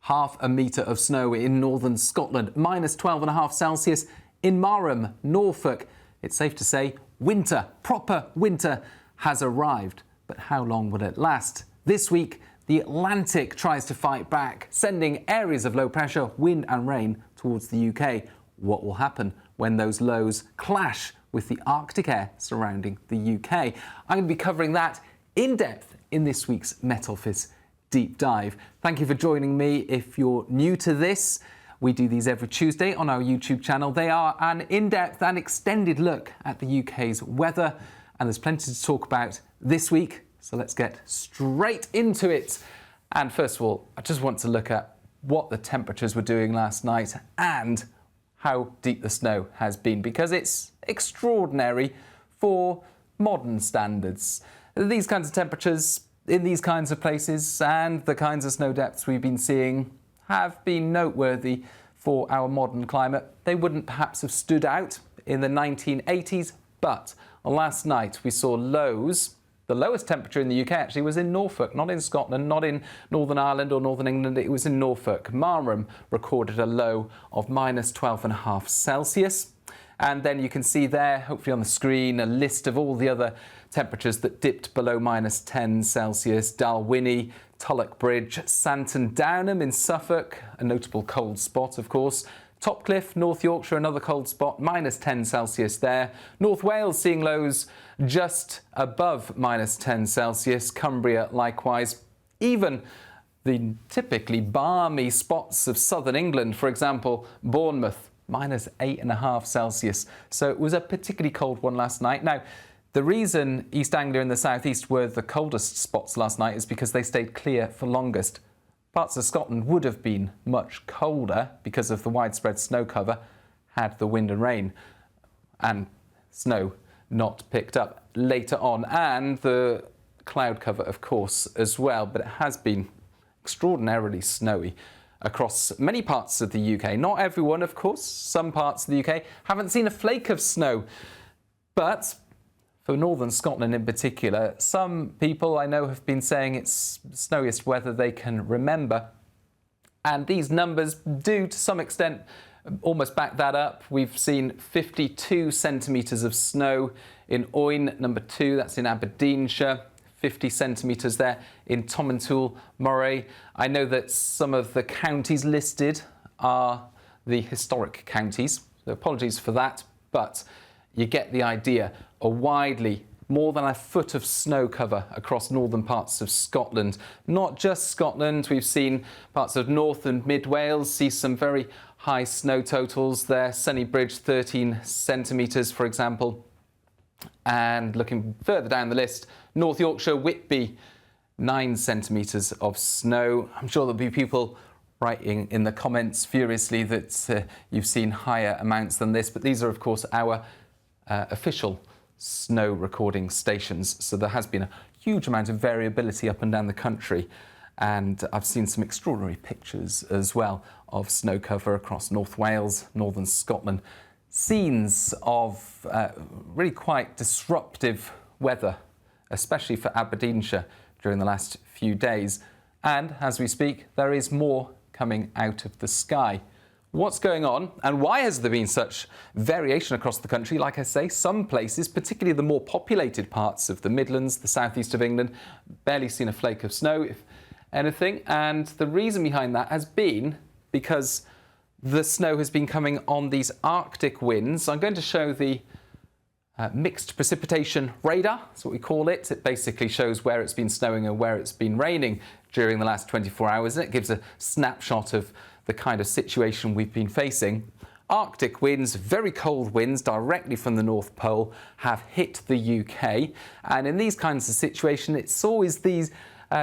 half a metre of snow in northern Scotland, minus 12.5 Celsius in Marham, Norfolk. It's safe to say winter, proper winter, has arrived. But how long will it last? This week, the Atlantic tries to fight back, sending areas of low pressure, wind and rain towards the UK. What will happen when those lows clash with the Arctic air surrounding the UK? I'm going to be covering that in depth in this week's Met Office Deep Dive. Thank you for joining me. If you're new to this, we do these every Tuesday on our YouTube channel. They are an in-depth and extended look at the UK's weather, and there's plenty to talk about this week. So let's get straight into it. And first of all, I just want to look at what the temperatures were doing last night and how deep the snow has been, because it's extraordinary for modern standards. These kinds of temperatures in these kinds of places and the kinds of snow depths we've been seeing have been noteworthy for our modern climate. They wouldn't perhaps have stood out in the 1980s, but last night we saw lows. The lowest temperature in the UK actually was in Norfolk, not in Scotland, not in Northern Ireland or Northern England. It was in Norfolk. Marham recorded a low of minus 12.5 Celsius. And then you can see there, hopefully on the screen, a list of all the other temperatures that dipped below minus 10 Celsius. Dalwhinnie, Tulloch Bridge, Santon Downham in Suffolk, a notable cold spot, of course. Topcliffe, North Yorkshire, another cold spot, minus 10 Celsius there. North Wales seeing lows just above minus 10 Celsius. Cumbria likewise. Even the typically balmy spots of southern England, for example, Bournemouth, minus 8.5 Celsius. So it was a particularly cold one last night. Now, the reason East Anglia and the southeast were the coldest spots last night is because they stayed clear for longest. Parts of Scotland would have been much colder because of the widespread snow cover had the wind and rain and snow not picked up later on, and the cloud cover, of course, as well. But it has been extraordinarily snowy across many parts of the UK. Not everyone, of course. Some parts of the UK haven't seen a flake of snow. But for northern Scotland in particular, some people I know have been saying it's snowiest weather they can remember. And these numbers do, to some extent, almost back that up. We've seen 52 centimetres of snow in Oyne, number 2, that's in Aberdeenshire. 50 centimetres there in Tomintoul, Moray. I know that some of the counties listed are the historic counties, so apologies for that, but you get the idea. A widely, more than a foot of snow cover across northern parts of Scotland. Not just Scotland, we've seen parts of North and Mid Wales see some very high snow totals there. Sennybridge, 13 centimetres, for example. And looking further down the list, North Yorkshire, Whitby, 9 centimetres of snow. I'm sure there'll be people writing in the comments furiously that you've seen higher amounts than this, but these are, of course, our official snow recording stations. So there has been a huge amount of variability up and down the country. And I've seen some extraordinary pictures as well of snow cover across North Wales, northern Scotland. Scenes of really quite disruptive weather, especially for Aberdeenshire during the last few days. And as we speak, there is more coming out of the sky. What's going on and why has there been such variation across the country? Like I say, some places, particularly the more populated parts of the Midlands, the southeast of England, barely seen a flake of snow, if anything. And the reason behind that has been because the snow has been coming on these Arctic winds. I'm going to show the mixed precipitation radar, that's what we call it. It basically shows where it's been snowing and where it's been raining during the last 24 hours. And it gives a snapshot of the kind of situation we've been facing. Arctic winds, very cold winds directly from the North Pole, have hit the UK. And in these kinds of situations, it's always these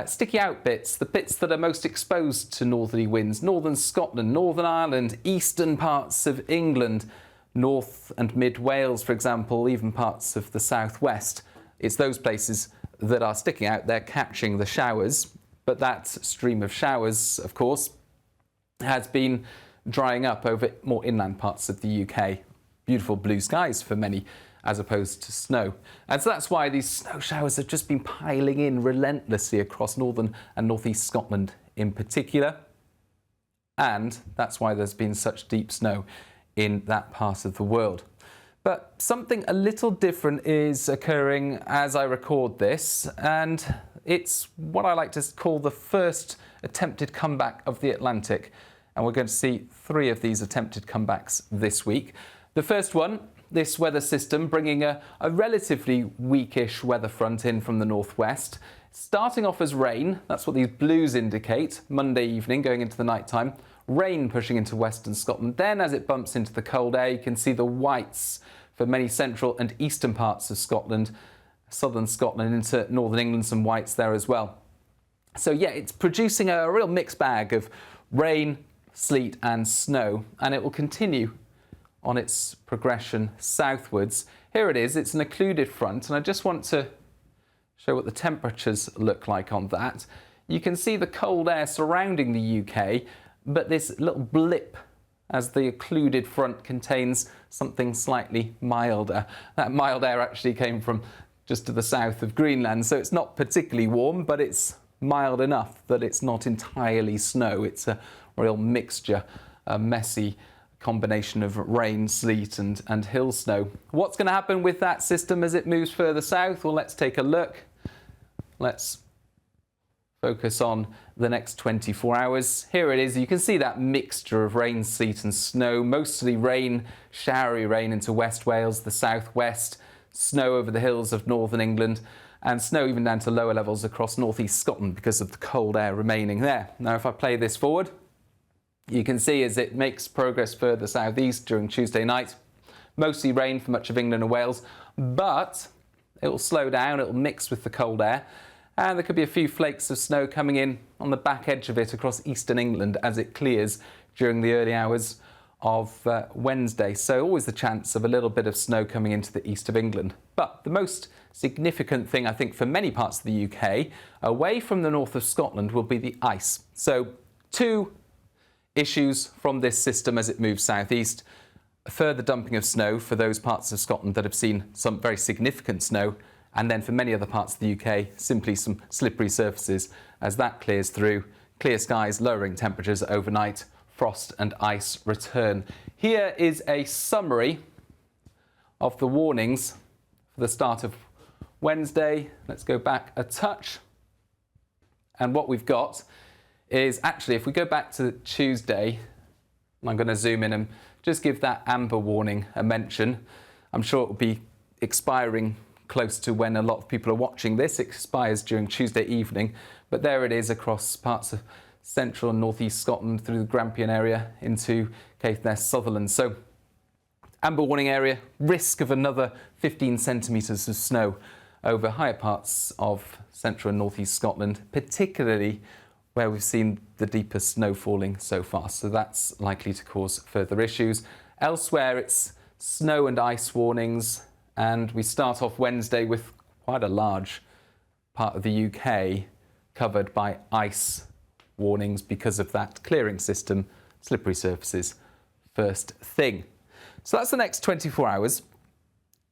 sticky out bits, the bits that are most exposed to northerly winds. Northern Scotland, Northern Ireland, eastern parts of England, North and Mid Wales, for example, even parts of the southwest. It's those places that are sticking out there, catching the showers. But that stream of showers, of course, has been drying up over more inland parts of the UK. Beautiful blue skies for many, as opposed to snow. And so that's why these snow showers have just been piling in relentlessly across northern and northeast Scotland in particular. And that's why there's been such deep snow in that part of the world. But something a little different is occurring as I record this, and it's what I like to call the first attempted comeback of the Atlantic. And we're going to see 3 of these attempted comebacks this week. The first one, this weather system bringing a relatively weakish weather front in from the northwest. Starting off as rain, that's what these blues indicate, Monday evening going into the night time. Rain pushing into western Scotland. Then as it bumps into the cold air, you can see the whites for many central and eastern parts of Scotland, southern Scotland into northern England, some whites there as well. So yeah, it's producing a real mixed bag of rain, sleet and snow, and it will continue on its progression southwards. Here it is, it's an occluded front, and I just want to show what the temperatures look like on that. You can see the cold air surrounding the UK, but this little blip as the occluded front contains something slightly milder. That mild air actually came from just to the south of Greenland, so it's not particularly warm, but it's mild enough that it's not entirely snow. It's a real mixture, a messy combination of rain, sleet and hill snow. What's going to happen with that system as it moves further south? Well, let's take a look. Let's focus on the next 24 hours. Here it is. You can see that mixture of rain, sleet and snow. Mostly rain, showery rain into West Wales, the southwest, snow over the hills of northern England, and snow even down to lower levels across northeast Scotland because of the cold air remaining there. Now, if I play this forward, you can see as it makes progress further southeast during Tuesday night, mostly rain for much of England and Wales, but it will slow down, it will mix with the cold air, and there could be a few flakes of snow coming in on the back edge of it across eastern England as it clears during the early hours of Wednesday. So always the chance of a little bit of snow coming into the east of England. But the most significant thing, I think, for many parts of the UK, away from the north of Scotland, will be the ice. So 2 issues from this system as it moves southeast. A further dumping of snow for those parts of Scotland that have seen some very significant snow, and then for many other parts of the UK, simply some slippery surfaces as that clears through. Clear skies, lowering temperatures overnight, frost and ice return. Here is a summary of the warnings for the start of Wednesday. Let's go back a touch. And what we've got is actually, if we go back to Tuesday, I'm going to zoom in and just give that amber warning a mention. I'm sure it will be expiring close to when a lot of people are watching this. It expires during Tuesday evening, but there it is across parts of central and northeast Scotland through the Grampian area into Caithness, Sutherland. So amber warning area, risk of another 15 centimetres of snow over higher parts of central and northeast Scotland, particularly where we've seen the deepest snow falling so far. So that's likely to cause further issues. Elsewhere, it's snow and ice warnings, and we start off Wednesday with quite a large part of the UK covered by ice warnings because of that clearing system, slippery surfaces, first thing. So that's the next 24 hours.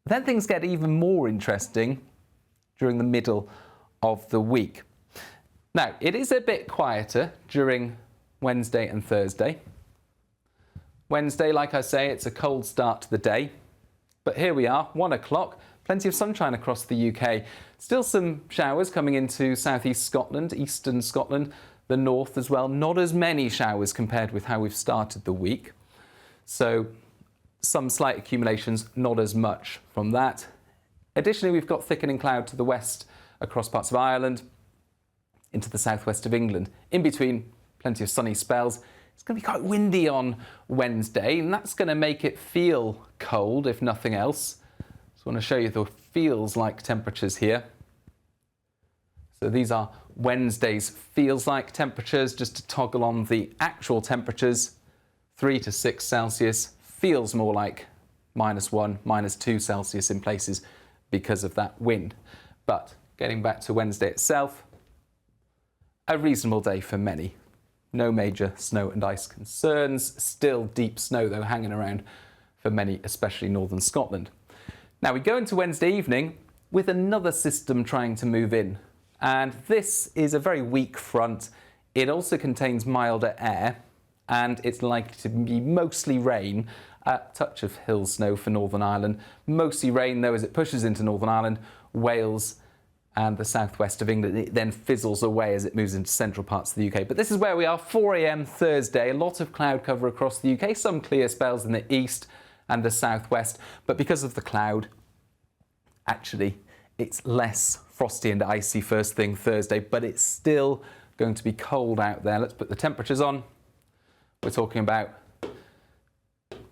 Then things get even more interesting during the middle of the week. Now, it is a bit quieter during Wednesday and Thursday. Wednesday, like I say, it's a cold start to the day. But here we are, 1 o'clock, plenty of sunshine across the UK. Still some showers coming into southeast Scotland, eastern Scotland, the north as well. Not as many showers compared with how we've started the week. So some slight accumulations, not as much from that. Additionally, we've got thickening cloud to the west across parts of Ireland, into the southwest of England. In between, plenty of sunny spells. It's going to be quite windy on Wednesday, and that's going to make it feel cold, if nothing else. So I want to show you the feels-like temperatures here. So these are Wednesday's feels-like temperatures. Just to toggle on the actual temperatures, 3 to 6 Celsius, feels more like -1, -2 Celsius in places because of that wind. But getting back to Wednesday itself, a reasonable day for many. No major snow and ice concerns. Still deep snow, though, hanging around for many, especially northern Scotland. Now, we go into Wednesday evening with another system trying to move in. And this is a very weak front. It also contains milder air. and it's likely to be mostly rain, a touch of hill snow for Northern Ireland. Mostly rain though as it pushes into Northern Ireland, Wales and the southwest of England. It then fizzles away as it moves into central parts of the UK. But this is where we are, 4 a.m. Thursday. A lot of cloud cover across the UK, some clear spells in the east and the southwest. But because of the cloud, actually, it's less frosty and icy first thing Thursday, but it's still going to be cold out there. Let's put the temperatures on. We're talking about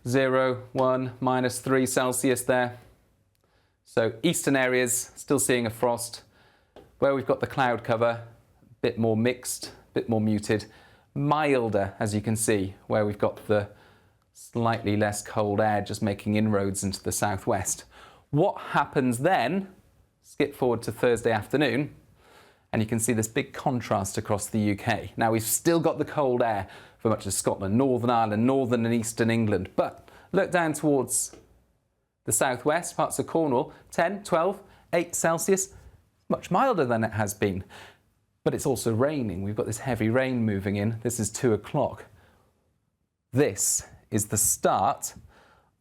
0, 1, -3 Celsius there. So eastern areas still seeing a frost. Where we've got the cloud cover, a bit more mixed, a bit more muted, milder, as you can see, where we've got the slightly less cold air just making inroads into the southwest. What happens then? Skip forward to Thursday afternoon, and you can see this big contrast across the UK. Now, we've still got the cold air for much of Scotland, Northern Ireland, northern and eastern England, but look down towards the southwest, parts of Cornwall, 10, 12, 8 Celsius, much milder than it has been. But it's also raining. We've got this heavy rain moving in. This is 2 o'clock. This is the start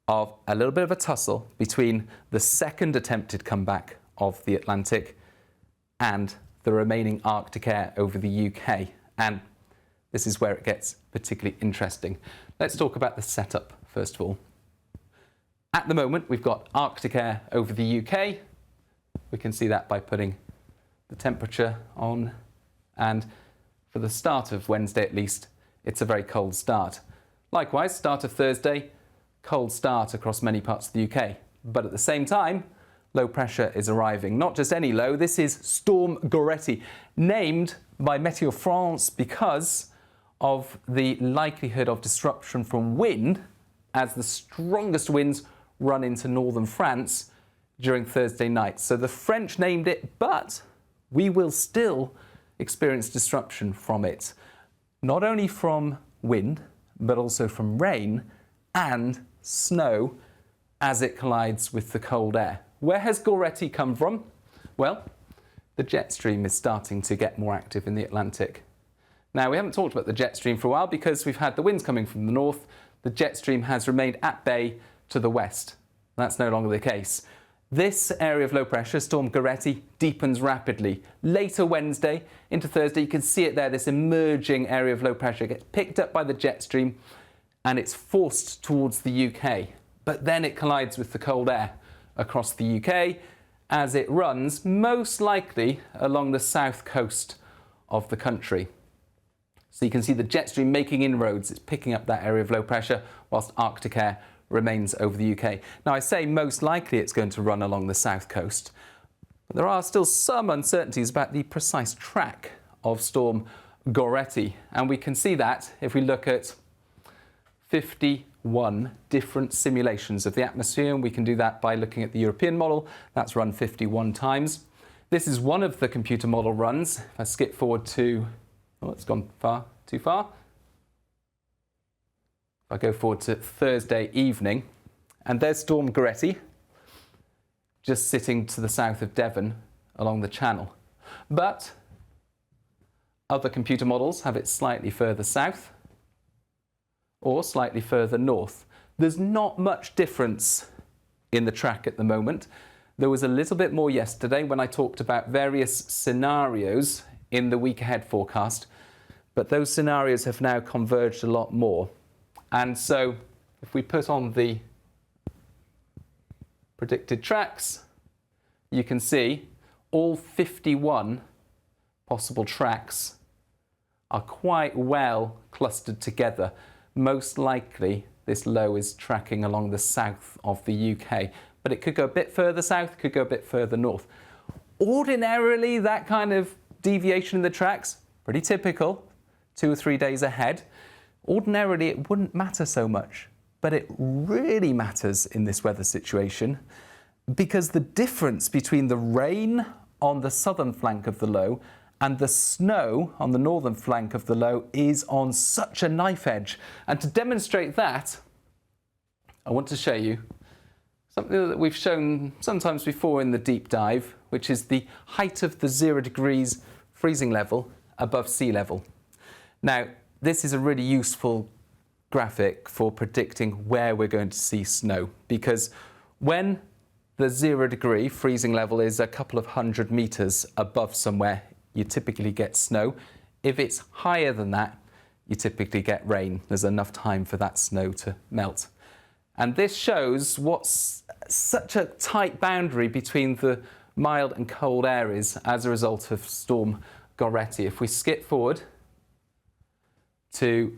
of a little bit of a tussle between the second attempted comeback of the Atlantic and the remaining Arctic air over the UK. And this is where it gets particularly interesting. Let's talk about the setup first of all. At the moment, we've got Arctic air over the UK. We can see that by putting the temperature on. And for the start of Wednesday at least, it's a very cold start. Likewise, start of Thursday, cold start across many parts of the UK. But at the same time, low pressure is arriving. Not just any low, this is Storm Gerretti, named by Météo France because of the likelihood of disruption from wind as the strongest winds run into northern France during Thursday night. So the French named it, but we will still experience disruption from it. Not only from wind, but also from rain and snow as it collides with the cold air. Where has Gerretti come from? Well, the jet stream is starting to get more active in the Atlantic. Now, we haven't talked about the jet stream for a while because we've had the winds coming from the north. The jet stream has remained at bay to the west. That's no longer the case. This area of low pressure, Storm Gerretti, deepens rapidly. Later Wednesday into Thursday, you can see it there, this emerging area of low pressure gets picked up by the jet stream and it's forced towards the UK. But then it collides with the cold air across the UK as it runs most likely along the south coast of the country. So you can see the jet stream making inroads. It's picking up that area of low pressure whilst Arctic air remains over the UK. Now, I say most likely it's going to run along the south coast, but there are still some uncertainties about the precise track of Storm Gerretti, and we can see that if we look at 51 different simulations of the atmosphere, and we can do that by looking at the European model. That's run 51 times. This is one of the computer model runs. If I skip forward to, oh, it's gone too far. I go forward to Thursday evening, and there's Storm Gerretti, just sitting to the south of Devon along the channel. But other computer models have it slightly further south or slightly further north. There's not much difference in the track at the moment. There was a little bit more yesterday when I talked about various scenarios in the week ahead forecast, but those scenarios have now converged a lot more. And so if we put on the predicted tracks, you can see all 51 possible tracks are quite well clustered together. Most likely this low is tracking along the south of the UK, but it could go a bit further south, could go a bit further north. Ordinarily, that kind of deviation in the tracks, pretty typical, 2 or 3 days ahead. Ordinarily, it wouldn't matter so much, but it really matters in this weather situation because the difference between the rain on the southern flank of the low and the snow on the northern flank of the low is on such a knife edge. And to demonstrate that, I want to show you something that we've shown sometimes before in the deep dive, which is the height of the 0 degrees freezing level above sea level. Now, this is a really useful graphic for predicting where we're going to see snow, because when the 0 degree freezing level is a couple of 100 metres above somewhere, you typically get snow. If it's higher than that, you typically get rain. There's enough time for that snow to melt. And this shows what's such a tight boundary between the mild and cold areas as a result of Storm Gerretti. If we skip forward to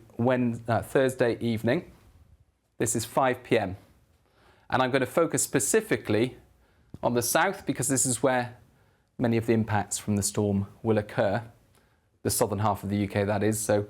Thursday evening, this is 5 p.m. And I'm going to focus specifically on the south because this is where many of the impacts from the storm will occur. The southern half of the UK, that is, so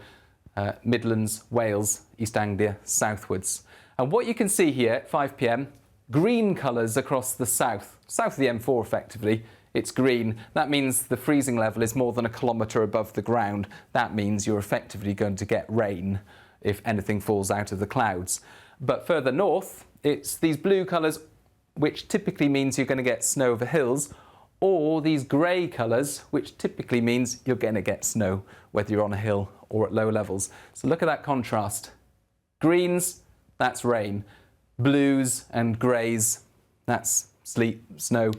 Midlands, Wales, East Anglia, southwards. And what you can see here at 5 p.m, green colours across the south of the M4 effectively, it's green. That means the freezing level is more than a kilometre above the ground. That means you're effectively going to get rain if anything falls out of the clouds. But further north, it's these blue colours, which typically means you're going to get snow over hills, or these grey colours, which typically means you're going to get snow, whether you're on a hill or at low levels. So look at that contrast. Greens, that's rain. Blues and greys, that's sleet, snow.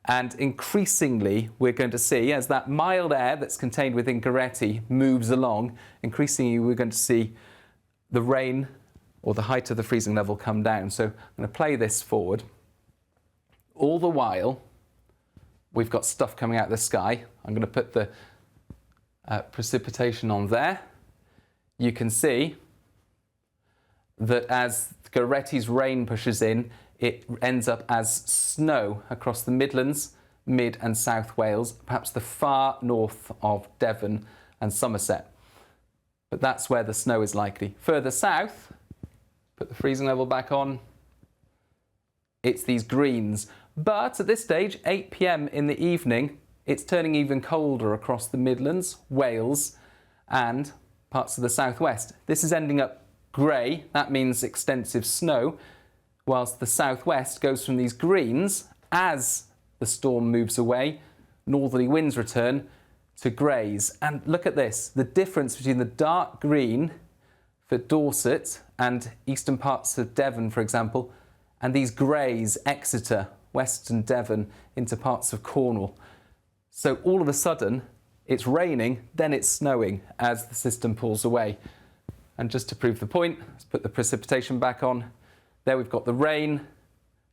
And increasingly, we're going to see, as that mild air that's contained within Gerretti moves along, increasingly we're going to see the rain or the height of the freezing level come down. So I'm going to play this forward. All the while, we've got stuff coming out of the sky. I'm going to put the precipitation on there. You can see that as Gerretti's rain pushes in, it ends up as snow across the Midlands, Mid and South Wales, perhaps the far north of Devon and Somerset. But that's where the snow is likely. Further south, put the freezing level back on, it's these greens. But at this stage, 8 p.m. in the evening, it's turning even colder across the Midlands, Wales and parts of the southwest. This is ending up grey, that means extensive snow, whilst the southwest goes from these greens as the storm moves away, northerly winds return, to greys. And look at this, the difference between the dark green for Dorset and eastern parts of Devon, for example, and these greys, Exeter, western Devon, into parts of Cornwall. So all of a sudden, it's raining, then it's snowing as the system pulls away. And just to prove the point, let's put the precipitation back on. There we've got the rain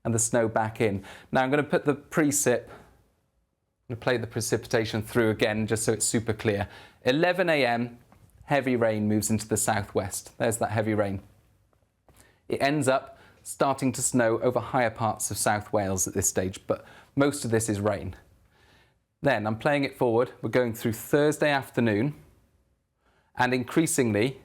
and the snow back in. Now I'm going to put the precip, I'm going to play the precipitation through again just so it's super clear. 11 a.m, heavy rain moves into the southwest. There's that heavy rain. It ends up starting to snow over higher parts of South Wales at this stage, but most of this is rain. Then I'm playing it forward. We're going through Thursday afternoon, and increasingly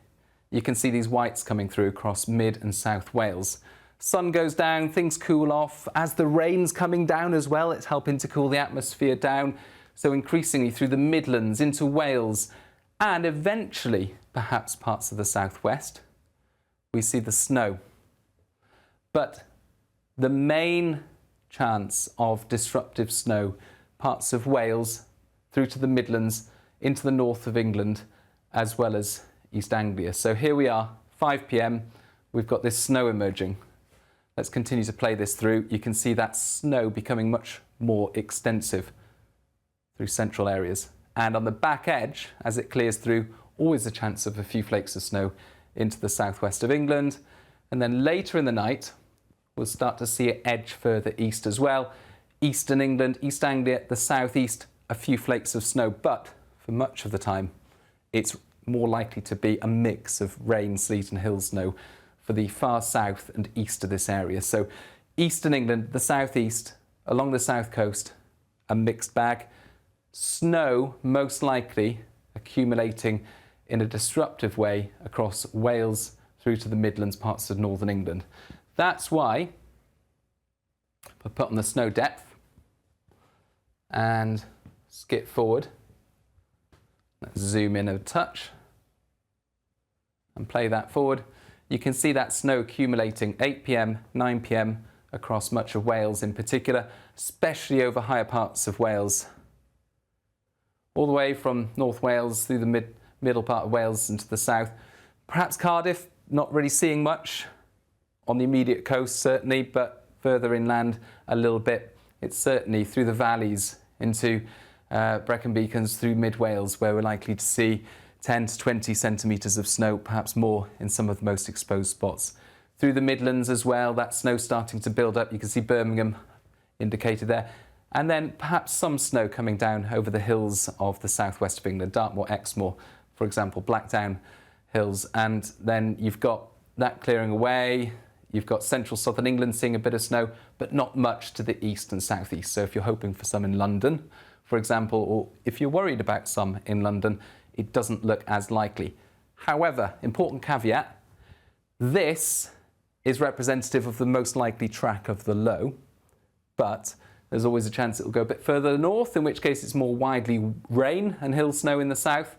you can see these whites coming through across Mid and South Wales. Sun goes down, things cool off. As the rain's coming down as well, it's helping to cool the atmosphere down. So increasingly through the Midlands, into Wales, and eventually perhaps parts of the southwest, we see the snow. But the main chance of disruptive snow, parts of Wales through to the Midlands, into the north of England, as well as East Anglia. So here we are, 5 p.m, we've got this snow emerging. Let's continue to play this through. You can see that snow becoming much more extensive through central areas. And on the back edge, as it clears through, always a chance of a few flakes of snow into the southwest of England. And then later in the night, we'll start to see it edge further east as well. Eastern England, East Anglia, the southeast, a few flakes of snow. But for much of the time, it's more likely to be a mix of rain, sleet and hill snow for the far south and east of this area. So Eastern England, the southeast, along the south coast, a mixed bag. Snow most likely accumulating in a disruptive way across Wales through to the Midlands, parts of northern England. That's why I put on the snow depth and skip forward. Let's zoom in a touch and play that forward. You can see that snow accumulating 8 p.m, 9 p.m. across much of Wales in particular, especially over higher parts of Wales. All the way from North Wales through the middle part of Wales into the south. Perhaps Cardiff, not really seeing much on the immediate coast, certainly, but further inland a little bit. It's certainly through the valleys into Brecon Beacons, through mid Wales, where we're likely to see 10 to 20 centimetres of snow, perhaps more in some of the most exposed spots. Through the Midlands as well, that snow starting to build up. You can see Birmingham indicated there. And then perhaps some snow coming down over the hills of the southwest of England, Dartmoor, Exmoor, for example, Blackdown Hills. And then you've got that clearing away. You've got central southern England seeing a bit of snow, but not much to the east and southeast. So if you're hoping for some in London, for example, or if you're worried about some in London, it doesn't look as likely. However, important caveat, this is representative of the most likely track of the low, but there's always a chance it will go a bit further north, in which case it's more widely rain and hill snow in the south,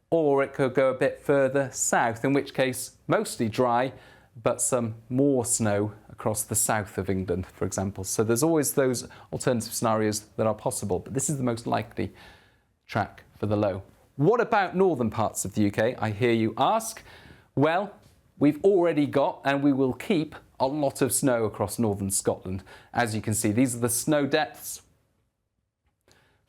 or it could go a bit further south, in which case mostly dry, but some more snow across the south of England, for example. So there's always those alternative scenarios that are possible, but this is the most likely track for the low. What about northern parts of the UK, I hear you ask? Well, we've already got, and we will keep, a lot of snow across northern Scotland. As you can see, these are the snow depths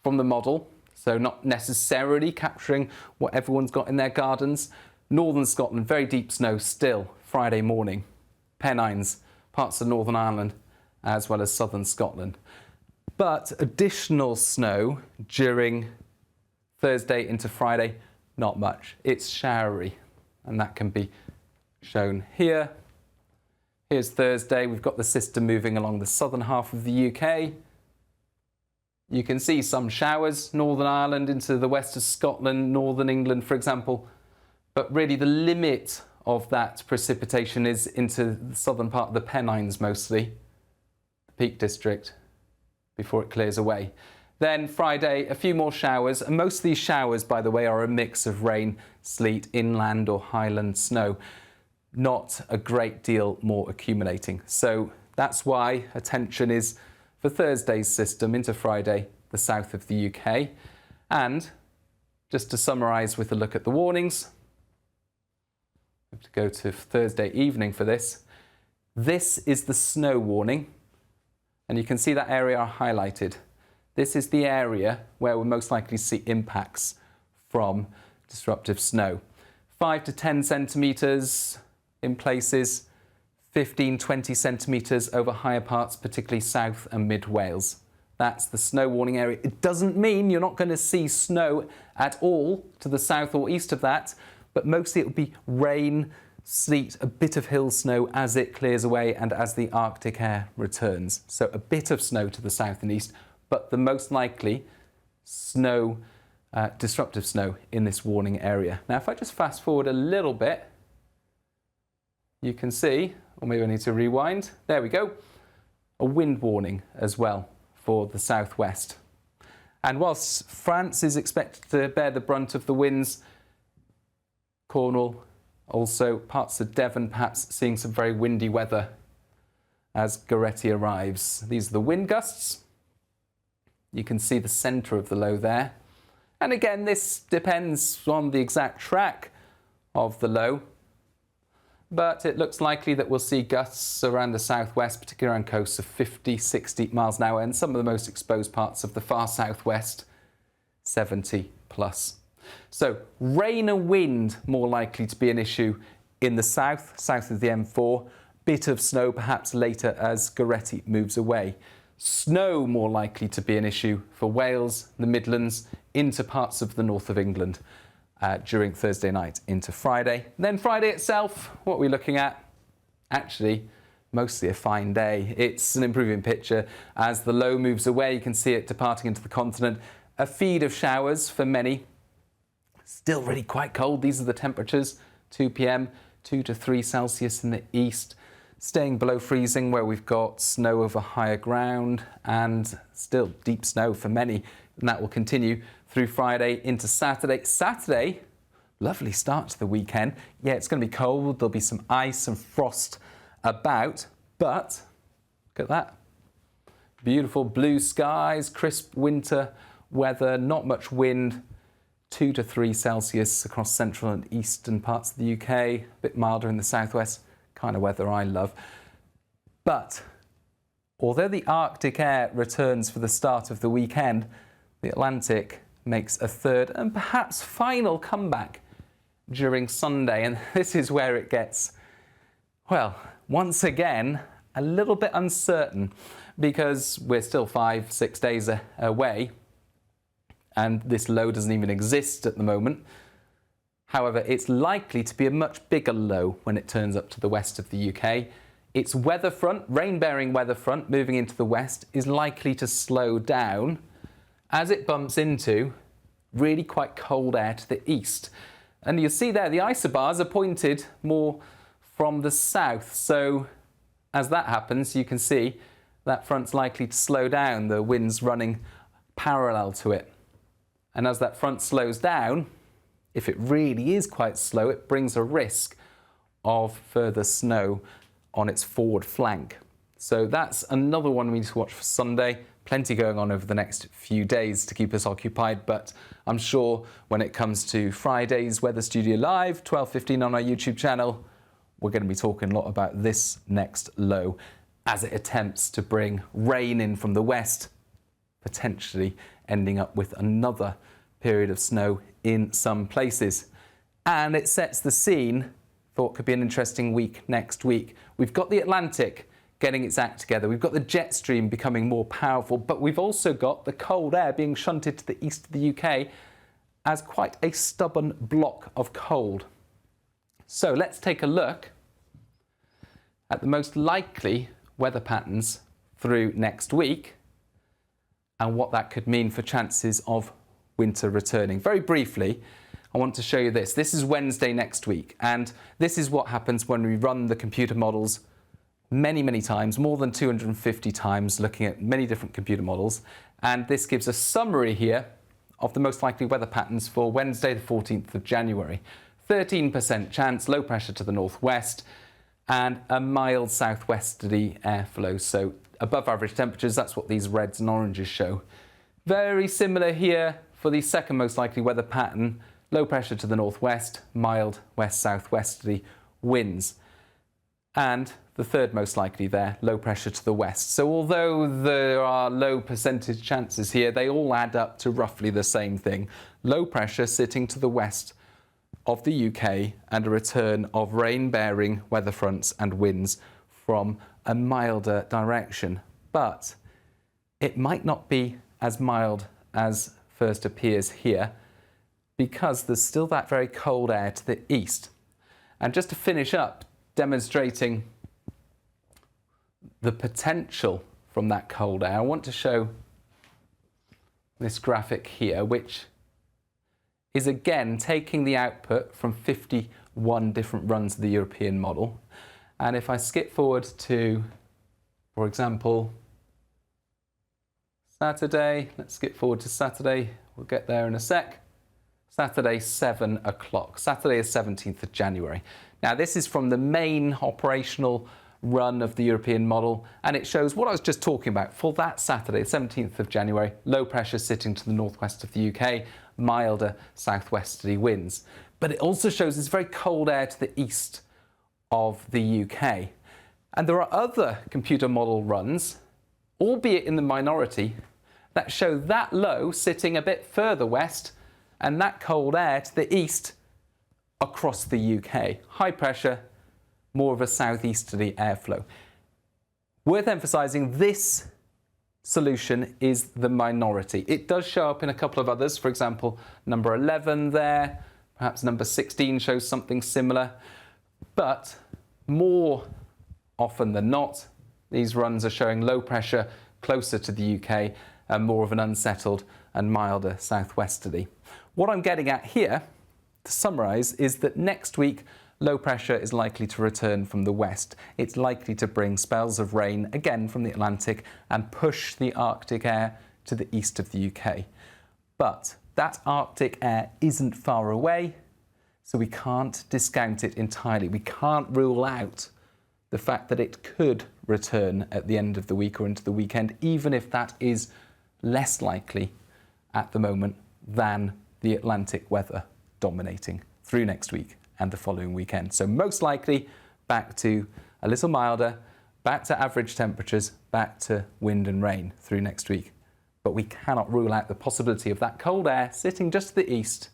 from the model, so not necessarily capturing what everyone's got in their gardens. Northern Scotland, very deep snow still Friday morning. Pennines, parts of Northern Ireland, as well as southern Scotland. But additional snow during Thursday into Friday, not much. It's showery, and that can be shown here. Here's Thursday. We've got the system moving along the southern half of the UK. You can see some showers, Northern Ireland into the west of Scotland, Northern England, for example. But really the limit of that precipitation is into the southern part of the Pennines mostly, the Peak District, before it clears away. Then Friday, a few more showers, and most of these showers, by the way, are a mix of rain, sleet, inland or highland snow. Not a great deal more accumulating. So that's why attention is for Thursday's system into Friday, the south of the UK. And just to summarise with a look at the warnings, we have to go to Thursday evening for this. This is the snow warning, and you can see that area highlighted. This is the area where we'll most likely see impacts from disruptive snow. 5 to 10 centimetres in places, 15, 20 centimetres over higher parts, particularly south and mid Wales. That's the snow warning area. It doesn't mean you're not going to see snow at all to the south or east of that, but mostly it will be rain, sleet, a bit of hill snow as it clears away and as the Arctic air returns. So a bit of snow to the south and east, but the most likely snow, disruptive snow in this warning area. Now, if I just fast forward a little bit, you can see, or maybe I need to rewind, there we go, a wind warning as well for the southwest. And whilst France is expected to bear the brunt of the winds, Cornwall, also parts of Devon perhaps seeing some very windy weather as Gerretti arrives. These are the wind gusts. You can see the centre of the low there. And again, this depends on the exact track of the low, but it looks likely that we'll see gusts around the southwest, particularly around coasts of 50, 60 miles an hour, and some of the most exposed parts of the far southwest, 70 plus. So rain and wind more likely to be an issue in the south, south of the M4. Bit of snow perhaps later as Gerretti moves away. Snow more likely to be an issue for Wales, the Midlands, into parts of the north of England during Thursday night into Friday. Then Friday itself, what are we looking at? Actually, mostly a fine day. It's an improving picture. As the low moves away, you can see it departing into the continent. A feed of showers for many. Still really quite cold. These are the temperatures. 2 p.m, 2 to 3 Celsius in the east. Staying below freezing where we've got snow over higher ground and still deep snow for many. And that will continue through Friday into Saturday. Saturday, lovely start to the weekend. Yeah, it's going to be cold. There'll be some ice and frost about, but look at that. Beautiful blue skies, crisp winter weather, not much wind. 2 to 3 Celsius across central and eastern parts of the UK, a bit milder in the southwest, kind of weather I love. But although the Arctic air returns for the start of the weekend, the Atlantic makes a third and perhaps final comeback during Sunday. And this is where it gets, well, once again, a little bit uncertain, because we're still 5-6 days away and this low doesn't even exist at the moment. However, it's likely to be a much bigger low when it turns up to the west of the UK. Its weather front, rain-bearing weather front, moving into the west is likely to slow down as it bumps into really quite cold air to the east. And you'll see there the isobars are pointed more from the south. So as that happens, you can see that front's likely to slow down, the wind's running parallel to it. And as that front slows down, if it really is quite slow, it brings a risk of further snow on its forward flank. So that's another one we need to watch for Sunday. Plenty going on over the next few days to keep us occupied, but I'm sure when it comes to Friday's Weather Studio Live, 12:15 on our YouTube channel, we're going to be talking a lot about this next low as it attempts to bring rain in from the west, potentially ending up with another period of snow in some places. And it sets the scene, thought could be an interesting week next week. We've got the Atlantic getting its act together. We've got the jet stream becoming more powerful, but we've also got the cold air being shunted to the east of the UK as quite a stubborn block of cold. So let's take a look at the most likely weather patterns through next week and what that could mean for chances of winter returning. Very briefly, I want to show you this. This is Wednesday next week, and this is what happens when we run the computer models many times, more than 250 times, looking at many different computer models. And this gives a summary here of the most likely weather patterns for Wednesday, the 14th of January. 13% chance, low pressure to the northwest, and a mild southwesterly airflow. So above average temperatures, that's what these reds and oranges show. Very similar here for the second most likely weather pattern, low pressure to the northwest, mild west-southwesterly winds. And the third most likely there, low pressure to the west. So although there are low percentage chances here, they all add up to roughly the same thing. Low pressure sitting to the west of the UK and a return of rain-bearing weather fronts and winds from a milder direction. But it might not be as mild as first appears here, because there's still that very cold air to the east. And just to finish up, demonstrating the potential from that cold air, I want to show this graphic here, which is again taking the output from 51 different runs of the European model. And if I skip forward to, for example, Saturday, let's skip forward to Saturday, we'll get there in a sec. Saturday, 7 o'clock. Saturday is 17th of January. Now, this is from the main operational run of the European model, and it shows what I was just talking about for that Saturday, 17th of January, low pressure sitting to the northwest of the UK, milder southwesterly winds. But it also shows this very cold air to the east of the UK. And there are other computer model runs, albeit in the minority, that show that low sitting a bit further west and that cold air to the east across the UK. High pressure, more of a southeasterly airflow. Worth emphasising, this solution is the minority. It does show up in a couple of others, for example, number 11 there, perhaps number 16 shows something similar, but more often than not, these runs are showing low pressure closer to the UK and more of an unsettled and milder southwesterly. What I'm getting at here, to summarise, is that next week low pressure is likely to return from the west. It's likely to bring spells of rain, again from the Atlantic, and push the Arctic air to the east of the UK. But that Arctic air isn't far away, so we can't discount it entirely. We can't rule out the fact that it could return at the end of the week or into the weekend, even if that is less likely at the moment than the Atlantic weather dominating through next week and the following weekend. So most likely back to a little milder, back to average temperatures, back to wind and rain through next week. But we cannot rule out the possibility of that cold air sitting just to the east,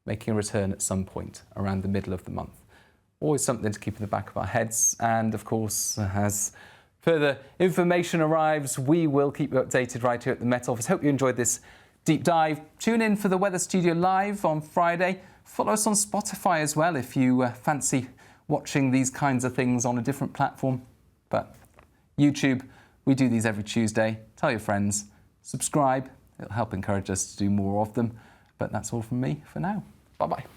making a return at some point around the middle of the month. Always something to keep in the back of our heads. And of course, as further information arrives, we will keep you updated right here at the Met Office. Hope you enjoyed this deep dive. Tune in for the Weather Studio Live on Friday. Follow us on Spotify as well if you fancy watching these kinds of things on a different platform. But YouTube, we do these every Tuesday. Tell your friends. Subscribe. It'll help encourage us to do more of them. But that's all from me for now. Bye-bye.